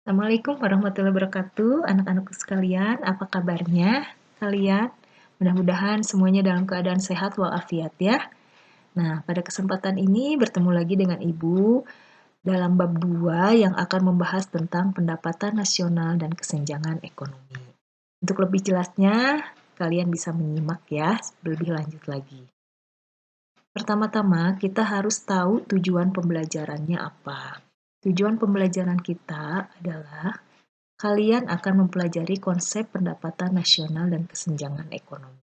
Assalamualaikum warahmatullahi wabarakatuh, anak-anakku sekalian, apa kabarnya kalian? Mudah-mudahan semuanya dalam keadaan sehat walafiat ya. Nah, pada kesempatan ini bertemu lagi dengan Ibu dalam bab 2 yang akan membahas tentang pendapatan nasional dan kesenjangan ekonomi. Untuk lebih jelasnya, kalian bisa menyimak ya lebih lanjut lagi. Pertama-tama, kita harus tahu tujuan pembelajarannya apa. Tujuan pembelajaran kita adalah kalian akan mempelajari konsep pendapatan nasional dan kesenjangan ekonomi.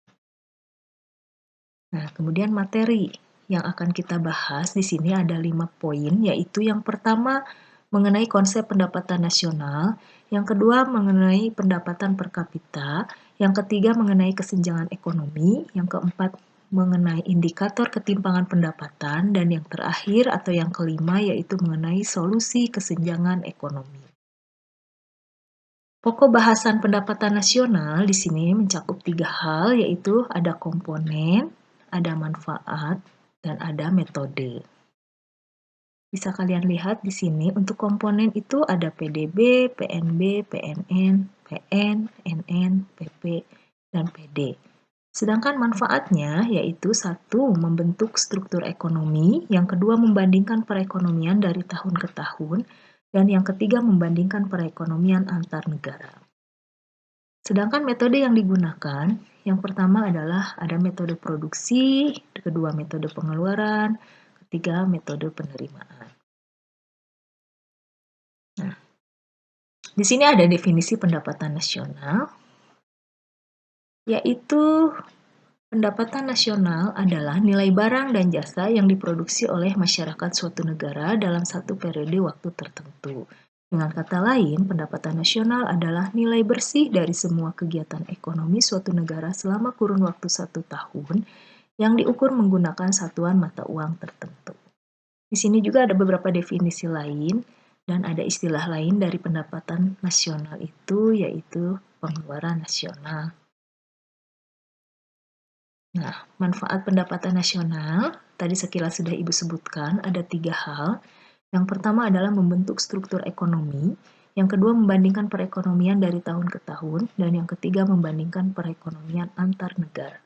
Nah, kemudian materi yang akan kita bahas di sini ada 5 poin, yaitu yang pertama mengenai konsep pendapatan nasional, yang kedua mengenai pendapatan per kapita, yang ketiga mengenai kesenjangan ekonomi, yang keempat mengenai indikator ketimpangan pendapatan, dan yang terakhir atau yang kelima yaitu mengenai solusi kesenjangan ekonomi. Pokok bahasan pendapatan nasional di sini mencakup 3 hal, yaitu ada komponen, ada manfaat, dan ada metode. Bisa kalian lihat di sini untuk komponen itu ada PDB, PNB, PNN, PN, NN, PP, dan PD. Sedangkan manfaatnya yaitu satu, membentuk struktur ekonomi, yang kedua membandingkan perekonomian dari tahun ke tahun, dan yang ketiga membandingkan perekonomian antar negara. Sedangkan metode yang digunakan, yang pertama adalah ada metode produksi, kedua metode pengeluaran, ketiga metode penerimaan. Nah, di sini ada definisi pendapatan nasional, yaitu pendapatan nasional adalah nilai barang dan jasa yang diproduksi oleh masyarakat suatu negara dalam satu periode waktu tertentu. Dengan kata lain, pendapatan nasional adalah nilai bersih dari semua kegiatan ekonomi suatu negara selama kurun waktu 1 tahun yang diukur menggunakan satuan mata uang tertentu. Di sini juga ada beberapa definisi lain dan ada istilah lain dari pendapatan nasional itu, yaitu pengeluaran nasional. Nah, manfaat pendapatan nasional, tadi sekilas sudah Ibu sebutkan, ada 3 hal. Yang pertama adalah membentuk struktur ekonomi, yang kedua membandingkan perekonomian dari tahun ke tahun, dan yang ketiga membandingkan perekonomian antar negara.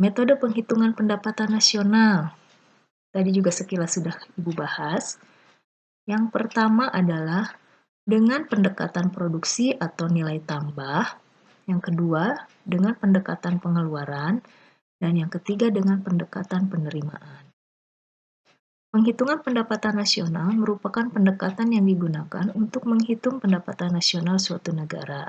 Metode penghitungan pendapatan nasional, tadi juga sekilas sudah Ibu bahas. Yang pertama adalah dengan pendekatan produksi atau nilai tambah, yang kedua dengan pendekatan pengeluaran, dan yang ketiga dengan pendekatan penerimaan. Penghitungan pendapatan nasional merupakan pendekatan yang digunakan untuk menghitung pendapatan nasional suatu negara.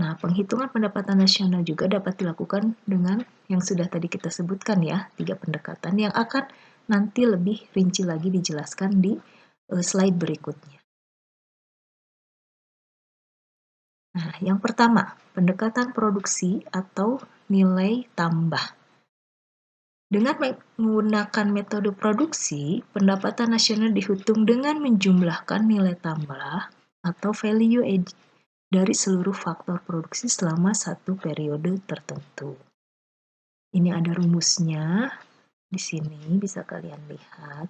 Nah, penghitungan pendapatan nasional juga dapat dilakukan dengan yang sudah tadi kita sebutkan ya, 3 pendekatan yang akan nanti lebih rinci lagi dijelaskan di slide berikutnya. Nah, yang pertama, pendekatan produksi atau nilai tambah. Dengan menggunakan metode produksi, pendapatan nasional dihitung dengan menjumlahkan nilai tambah atau value added dari seluruh faktor produksi selama satu periode tertentu. Ini ada rumusnya, di sini bisa kalian lihat.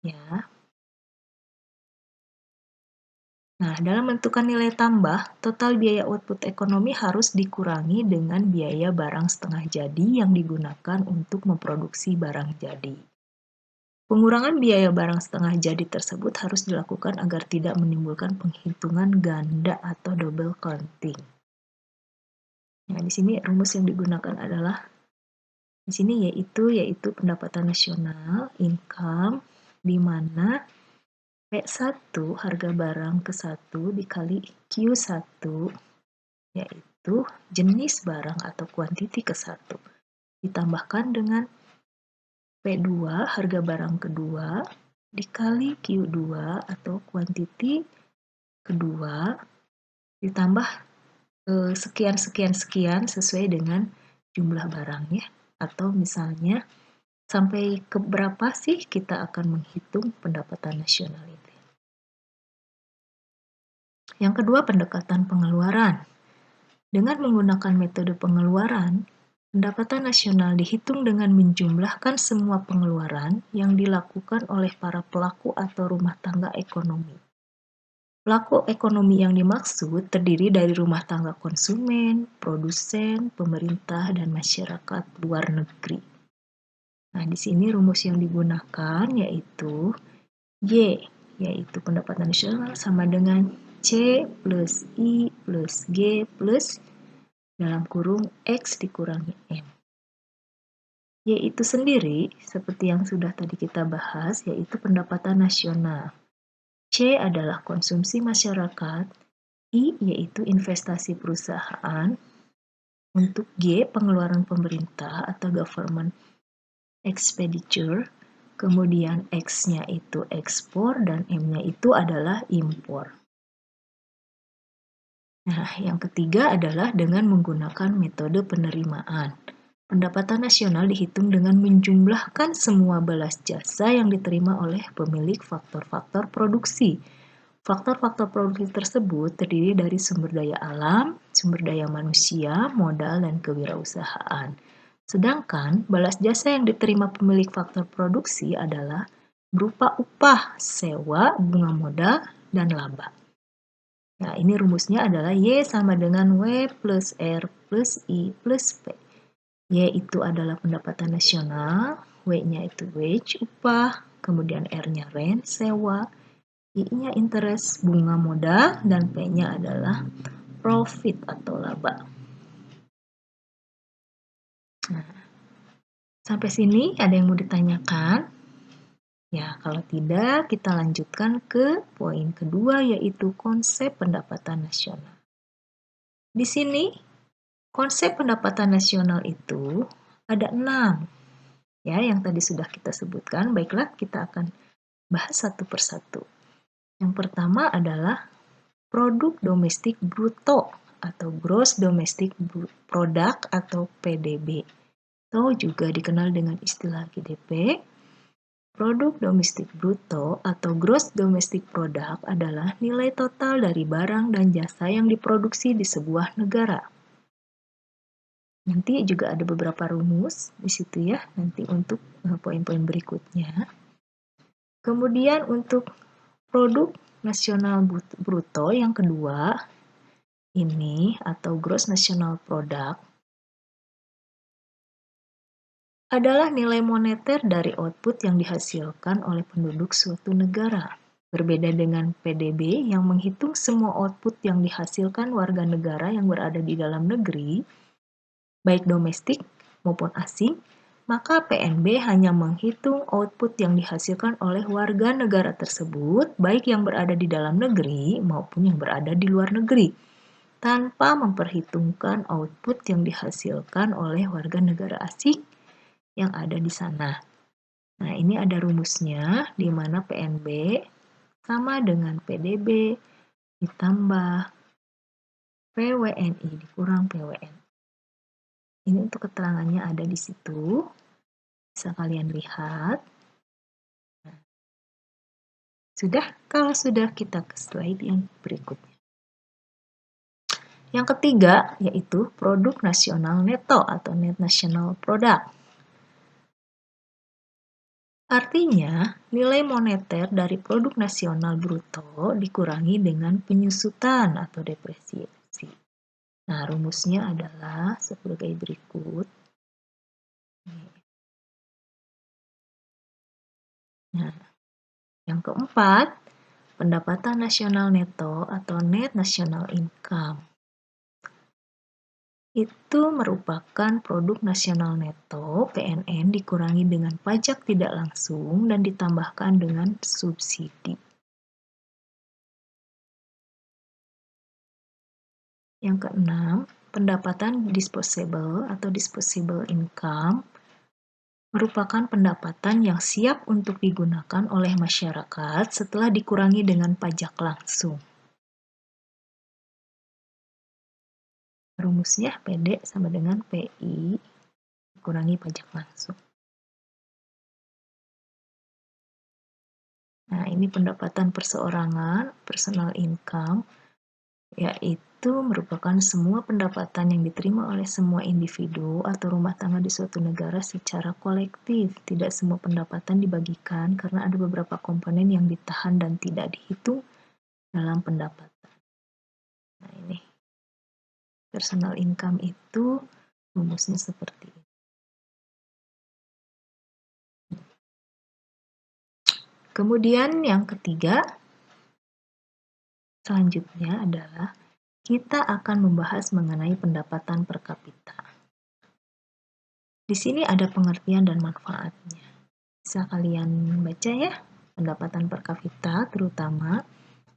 Ya. Nah, dalam menentukan nilai tambah, total biaya output ekonomi harus dikurangi dengan biaya barang setengah jadi yang digunakan untuk memproduksi barang jadi. Pengurangan biaya barang setengah jadi tersebut harus dilakukan agar tidak menimbulkan penghitungan ganda atau double counting. Nah, di sini rumus yang digunakan adalah di sini yaitu pendapatan nasional, income, di mana P1 harga barang ke 1 dikali Q1 yaitu jenis barang atau kuantiti ke 1 ditambahkan dengan P2 harga barang kedua dikali Q2 atau kuantiti kedua ditambah sekian sesuai dengan jumlah barangnya, atau misalnya sampai ke berapa sih kita akan menghitung pendapatan nasional itu. Yang kedua, pendekatan pengeluaran. Dengan menggunakan metode pengeluaran, Pendapatan nasional dihitung dengan menjumlahkan semua pengeluaran yang dilakukan oleh para pelaku atau rumah tangga ekonomi. Pelaku ekonomi yang dimaksud terdiri dari rumah tangga konsumen, produsen, pemerintah, dan masyarakat luar negeri. Nah, di sini rumus yang digunakan yaitu Y, yaitu pendapatan nasional sama dengan C plus I plus G plus dalam kurung X dikurangi M. Y itu sendiri, seperti yang sudah tadi kita bahas, yaitu pendapatan nasional. C adalah konsumsi masyarakat, I yaitu investasi perusahaan, untuk G pengeluaran pemerintah atau government expenditure, kemudian X-nya itu ekspor dan M-nya itu adalah impor. Nah, yang ketiga adalah dengan menggunakan metode penerimaan. Pendapatan nasional dihitung dengan menjumlahkan semua balas jasa yang diterima oleh pemilik faktor-faktor produksi. Faktor-faktor produksi tersebut terdiri dari sumber daya alam, sumber daya manusia, modal, dan kewirausahaan. Sedangkan balas jasa yang diterima pemilik faktor produksi adalah berupa upah, sewa, bunga modal, dan laba. Nah, ini rumusnya adalah Y sama dengan W plus R plus I plus P. Y itu adalah pendapatan nasional, W-nya itu wage, upah, kemudian R-nya rent, sewa, I-nya interest, bunga modal, dan P-nya adalah profit atau laba. Nah, sampai sini ada yang mau ditanyakan? Ya, kalau tidak, kita lanjutkan ke poin kedua, yaitu konsep pendapatan nasional. Di sini, konsep pendapatan nasional itu ada 6, ya, yang tadi sudah kita sebutkan. Baiklah, kita akan bahas satu persatu. Yang pertama adalah produk domestik bruto atau gross domestic product atau PDB, atau juga dikenal dengan istilah GDP. Produk domestik bruto atau gross domestic product adalah nilai total dari barang dan jasa yang diproduksi di sebuah negara. Nanti juga ada beberapa rumus di situ ya, nanti untuk poin-poin berikutnya. Kemudian untuk produk nasional bruto yang kedua ini atau gross national product adalah nilai moneter dari output yang dihasilkan oleh penduduk suatu negara. Berbeda dengan PDB yang menghitung semua output yang dihasilkan warga negara yang berada di dalam negeri, baik domestik maupun asing, maka PNB hanya menghitung output yang dihasilkan oleh warga negara tersebut, baik yang berada di dalam negeri maupun yang berada di luar negeri, tanpa memperhitungkan output yang dihasilkan oleh warga negara asing yang ada di sana. Nah, ini ada rumusnya, di mana PNB sama dengan PDB ditambah PWNI dikurang PWN. Ini untuk keterangannya ada di situ. Bisa kalian lihat. Nah, sudah? Kalau sudah, kita ke slide yang berikutnya. Yang ketiga, yaitu produk nasional neto atau net national product. Artinya, nilai moneter dari produk nasional bruto dikurangi dengan penyusutan atau depresiasi. Nah, rumusnya adalah sebagai berikut. Nah, yang keempat, pendapatan nasional neto atau net national income. Itu merupakan produk nasional neto PNN dikurangi dengan pajak tidak langsung dan ditambahkan dengan subsidi. Yang keenam, pendapatan disposable atau disposable income merupakan pendapatan yang siap untuk digunakan oleh masyarakat setelah dikurangi dengan pajak langsung. Rumusnya PD sama dengan PI dikurangi pajak langsung. Nah, ini pendapatan perseorangan, personal income, yaitu itu merupakan semua pendapatan yang diterima oleh semua individu atau rumah tangga di suatu negara secara kolektif. Tidak semua pendapatan dibagikan karena ada beberapa komponen yang ditahan dan tidak dihitung dalam pendapatan. Nah, ini personal income itu rumusnya seperti ini. Kemudian yang ketiga, selanjutnya adalah kita akan membahas mengenai pendapatan per kapita. Di sini ada pengertian dan manfaatnya. Bisa kalian baca ya, pendapatan per kapita terutama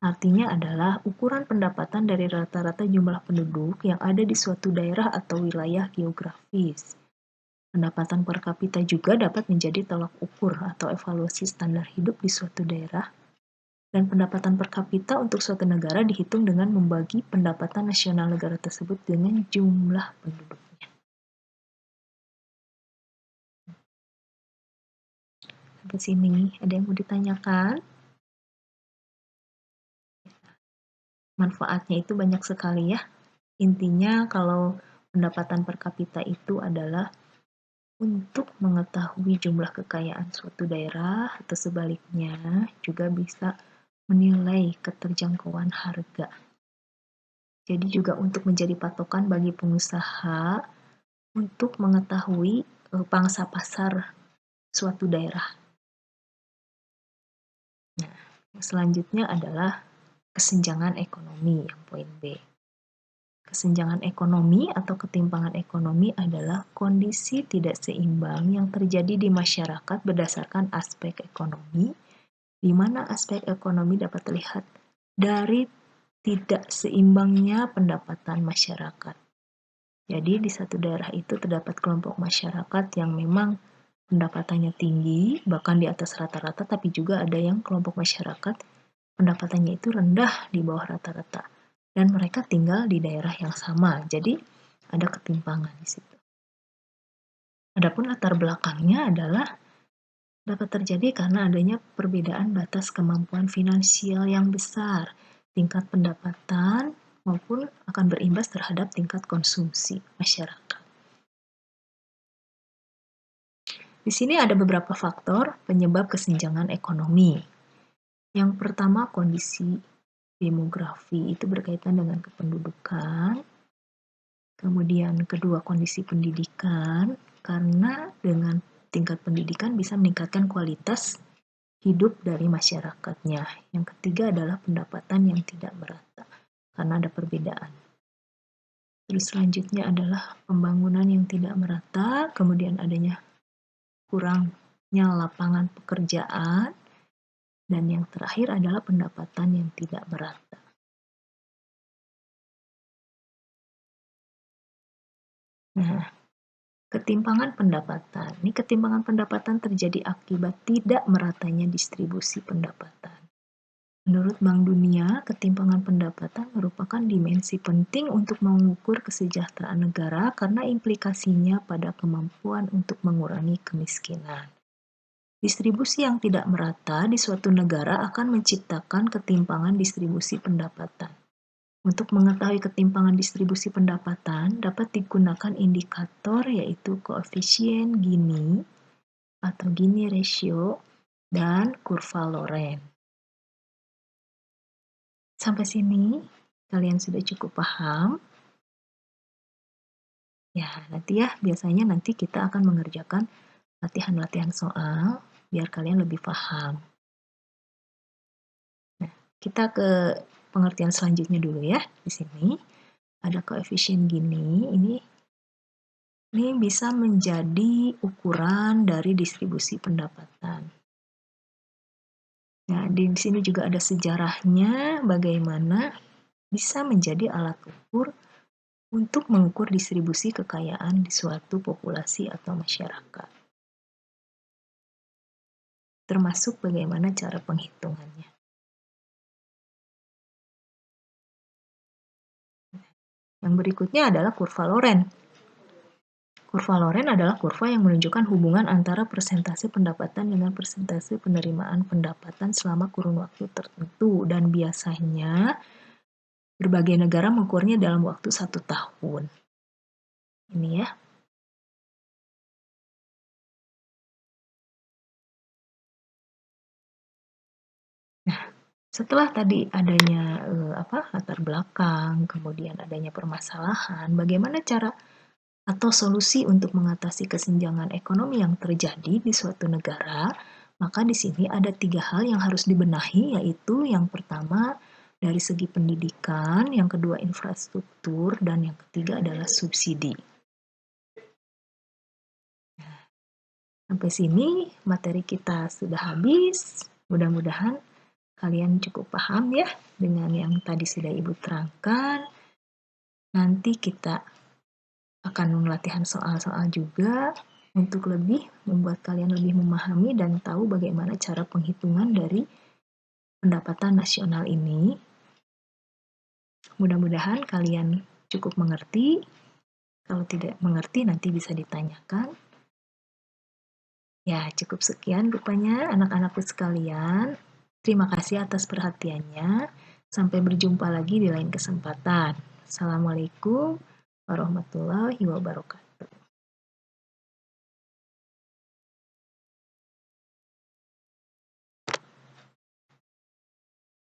artinya adalah ukuran pendapatan dari rata-rata jumlah penduduk yang ada di suatu daerah atau wilayah geografis. Pendapatan per kapita juga dapat menjadi tolak ukur atau evaluasi standar hidup di suatu daerah, dan pendapatan per kapita untuk suatu negara dihitung dengan membagi pendapatan nasional negara tersebut dengan jumlah penduduknya. Sampai sini, ada yang mau ditanyakan? Manfaatnya itu banyak sekali ya. Intinya kalau pendapatan per kapita itu adalah untuk mengetahui jumlah kekayaan suatu daerah atau sebaliknya juga bisa menilai keterjangkauan harga. Jadi juga untuk menjadi patokan bagi pengusaha untuk mengetahui pangsa pasar suatu daerah. Nah, selanjutnya adalah kesenjangan ekonomi yang poin B. Kesenjangan ekonomi atau ketimpangan ekonomi adalah kondisi tidak seimbang yang terjadi di masyarakat berdasarkan aspek ekonomi, di mana aspek ekonomi dapat terlihat dari tidak seimbangnya pendapatan masyarakat. Jadi di satu daerah itu terdapat kelompok masyarakat yang memang pendapatannya tinggi, bahkan di atas rata-rata, tapi juga ada yang kelompok masyarakat pendapatannya itu rendah di bawah rata-rata. Dan mereka tinggal di daerah yang sama, jadi ada ketimpangan di situ. Adapun latar belakangnya adalah dapat terjadi karena adanya perbedaan batas kemampuan finansial yang besar, tingkat pendapatan, maupun akan berimbas terhadap tingkat konsumsi masyarakat. Di sini ada beberapa faktor penyebab kesenjangan ekonomi. Yang pertama, kondisi demografi itu berkaitan dengan kependudukan. Kemudian kedua, kondisi pendidikan, karena dengan tingkat pendidikan bisa meningkatkan kualitas hidup dari masyarakatnya. Yang ketiga adalah pendapatan yang tidak merata, karena ada perbedaan. Terus selanjutnya adalah pembangunan yang tidak merata, kemudian adanya kurangnya lapangan pekerjaan, dan yang terakhir adalah pendapatan yang tidak merata. Nah, ketimpangan pendapatan. Ini ketimpangan pendapatan terjadi akibat tidak meratanya distribusi pendapatan. Menurut Bank Dunia, ketimpangan pendapatan merupakan dimensi penting untuk mengukur kesejahteraan negara karena implikasinya pada kemampuan untuk mengurangi kemiskinan. Distribusi yang tidak merata di suatu negara akan menciptakan ketimpangan distribusi pendapatan. Untuk mengetahui ketimpangan distribusi pendapatan, dapat digunakan indikator yaitu koefisien Gini atau Gini ratio dan kurva Lorenz. Sampai sini, kalian sudah cukup paham? Ya, biasanya nanti kita akan mengerjakan latihan-latihan soal biar kalian lebih paham. Nah, kita ke pengertian selanjutnya dulu ya. Di sini ada koefisien Gini, ini bisa menjadi ukuran dari distribusi pendapatan. Nah, di sini juga ada sejarahnya bagaimana bisa menjadi alat ukur untuk mengukur distribusi kekayaan di suatu populasi atau masyarakat. Termasuk bagaimana cara penghitungannya. Yang berikutnya adalah kurva Lorenz. Kurva Lorenz adalah kurva yang menunjukkan hubungan antara persentase pendapatan dengan persentase penerimaan pendapatan selama kurun waktu tertentu, dan biasanya Berbagai negara mengukurnya dalam waktu 1 tahun. Ini ya. Nah, setelah tadi adanya latar belakang, kemudian adanya permasalahan, bagaimana cara atau solusi untuk mengatasi kesenjangan ekonomi yang terjadi di suatu negara, maka di sini ada 3 hal yang harus dibenahi, yaitu yang pertama dari segi pendidikan, yang kedua infrastruktur, dan yang ketiga adalah subsidi. Sampai sini materi kita sudah habis. Mudah-mudahan kalian cukup paham ya dengan yang tadi sudah Ibu terangkan. Nanti kita akan latihan soal-soal juga untuk lebih membuat kalian lebih memahami dan tahu bagaimana cara penghitungan dari pendapatan nasional ini. Mudah-mudahan kalian cukup mengerti. Kalau tidak mengerti nanti bisa ditanyakan. Ya, cukup sekian rupanya anak-anakku sekalian. Terima kasih atas perhatiannya. Sampai berjumpa lagi di lain kesempatan. Assalamualaikum warahmatullahi wabarakatuh.